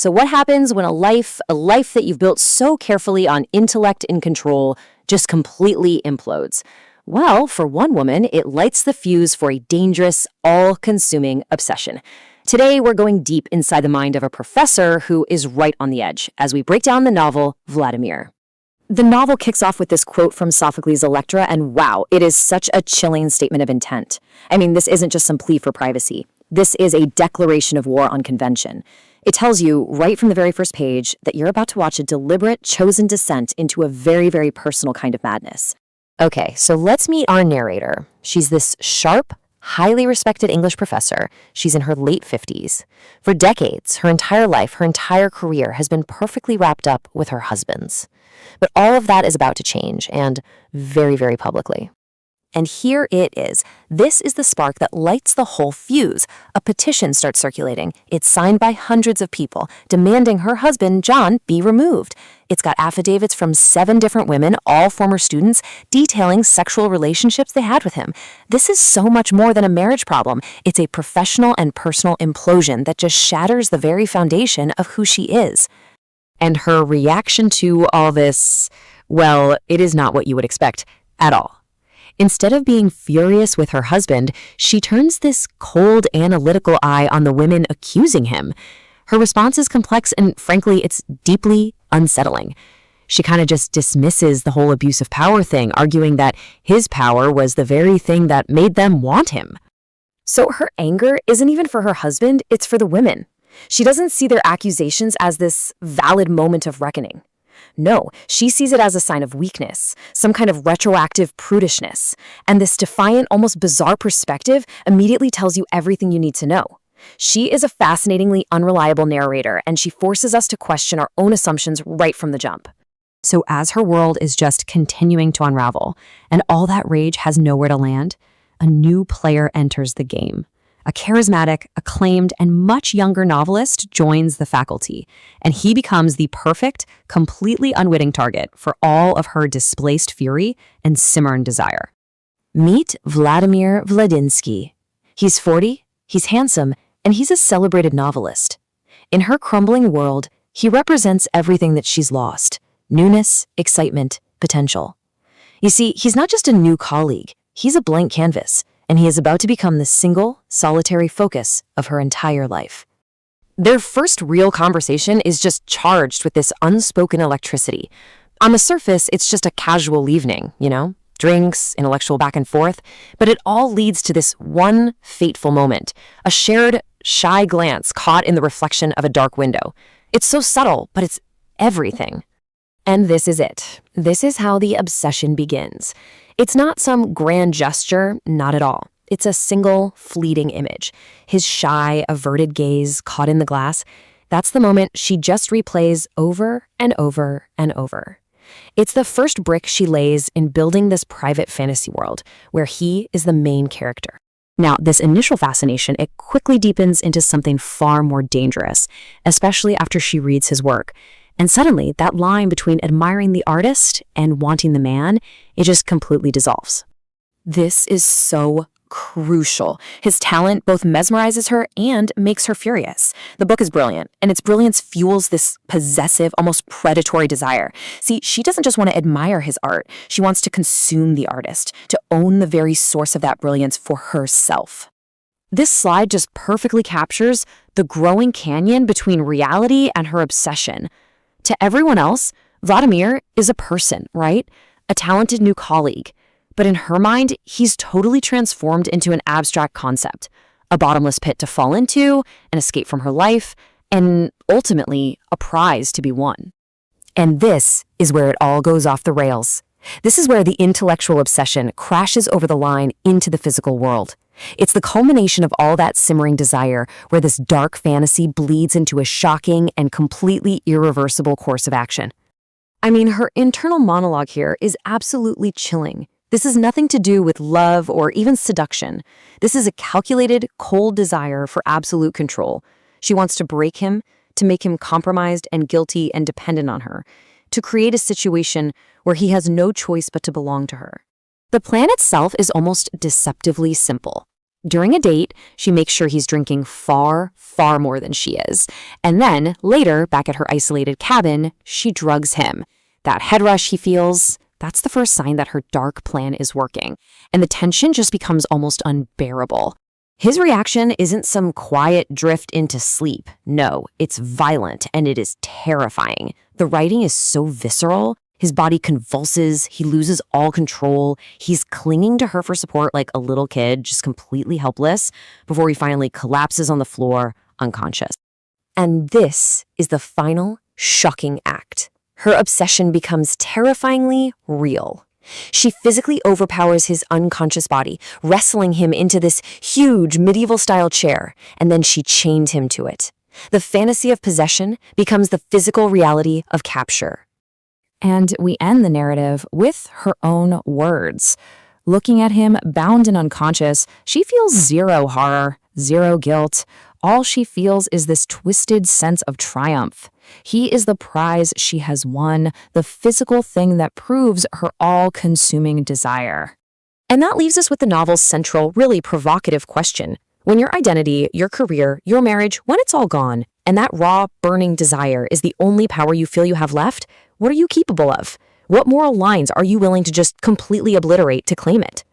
So what happens when a life that you've built so carefully on intellect and control, just completely implodes? Well, for one woman, it lights the fuse for a dangerous, all-consuming obsession. Today, we're going deep inside the mind of a professor who is right on the edge as we break down the novel Vladimir. The novel kicks off with this quote from Sophocles' Electra, and wow, it is such a chilling statement of intent. I mean, this isn't just some plea for privacy. This is a declaration of war on convention. It tells you, right from the very first page, that you're about to watch a deliberate, chosen descent into a very, very personal kind of madness. Okay, so let's meet our narrator. She's this sharp, highly respected English professor. She's in her late 50s. For decades, her entire life, her entire career has been perfectly wrapped up with her husbands. But all of that is about to change, and very, very publicly. And here it is. This is the spark that lights the whole fuse. A petition starts circulating. It's signed by hundreds of people, demanding her husband, John, be removed. It's got affidavits from 7 different women, all former students, detailing sexual relationships they had with him. This is so much more than a marriage problem. It's a professional and personal implosion that just shatters the very foundation of who she is. And her reaction to all this, well, it is not what you would expect at all. Instead of being furious with her husband, she turns this cold, analytical eye on the women accusing him. Her response is complex and, frankly, it's deeply unsettling. She kind of just dismisses the whole abuse of power thing, arguing that his power was the very thing that made them want him. So her anger isn't even for her husband, it's for the women. She doesn't see their accusations as this valid moment of reckoning. No, she sees it as a sign of weakness, some kind of retroactive prudishness. And this defiant, almost bizarre perspective immediately tells you everything you need to know. She is a fascinatingly unreliable narrator, and she forces us to question our own assumptions right from the jump. So as her world is just continuing to unravel, and all that rage has nowhere to land, a new player enters the game. A charismatic, acclaimed, and much younger novelist joins the faculty, and he becomes the perfect, completely unwitting target for all of her displaced fury and simmering desire. Meet Vladimir Vladinsky. He's 40, he's handsome, and he's a celebrated novelist. In her crumbling world, he represents everything that she's lost: newness, excitement, potential. You see, he's not just a new colleague, he's a blank canvas, and he is about to become the single, solitary focus of her entire life. Their first real conversation is just charged with this unspoken electricity. On the surface, it's just a casual evening, drinks, intellectual back and forth, but it all leads to this one fateful moment, a shared, shy glance caught in the reflection of a dark window. It's so subtle, but it's everything. And this is it. This is how the obsession begins. It's not some grand gesture, not at all. It's a single, fleeting image. His shy, averted gaze caught in the glass. That's the moment she just replays over and over and over. It's the first brick she lays in building this private fantasy world, where he is the main character. Now, this initial fascination, it quickly deepens into something far more dangerous, especially after she reads his work. And suddenly, that line between admiring the artist and wanting the man, it just completely dissolves. This is so crucial. His talent both mesmerizes her and makes her furious. The book is brilliant, and its brilliance fuels this possessive, almost predatory desire. See, she doesn't just want to admire his art. She wants to consume the artist, to own the very source of that brilliance for herself. This slide just perfectly captures the growing canyon between reality and her obsession. To everyone else, Vladimir is a person, right? A talented new colleague. But in her mind, he's totally transformed into an abstract concept, a bottomless pit to fall into, an escape from her life, and ultimately a prize to be won. And this is where it all goes off the rails. This is where the intellectual obsession crashes over the line into the physical world. It's the culmination of all that simmering desire, where this dark fantasy bleeds into a shocking and completely irreversible course of action. I mean, her internal monologue here is absolutely chilling. This is nothing to do with love or even seduction. This is a calculated, cold desire for absolute control. She wants to break him, to make him compromised and guilty and dependent on her, to create a situation where he has no choice but to belong to her. The plan itself is almost deceptively simple. During a date, she makes sure he's drinking far, far more than she is. And then, later, back at her isolated cabin, she drugs him. That head rush he feels, that's the first sign that her dark plan is working. And the tension just becomes almost unbearable. His reaction isn't some quiet drift into sleep. No, it's violent, and it is terrifying. The writing is so visceral. His body convulses, he loses all control, he's clinging to her for support like a little kid, just completely helpless, before he finally collapses on the floor, unconscious. And this is the final, shocking act. Her obsession becomes terrifyingly real. She physically overpowers his unconscious body, wrestling him into this huge medieval-style chair, and then she chained him to it. The fantasy of possession becomes the physical reality of capture. And we end the narrative with her own words. Looking at him, bound and unconscious, she feels zero horror, zero guilt. All she feels is this twisted sense of triumph. He is the prize she has won, the physical thing that proves her all-consuming desire. And that leaves us with the novel's central, really provocative question. When your identity, your career, your marriage, when it's all gone, and that raw, burning desire is the only power you feel you have left, what are you capable of? What moral lines are you willing to just completely obliterate to claim it?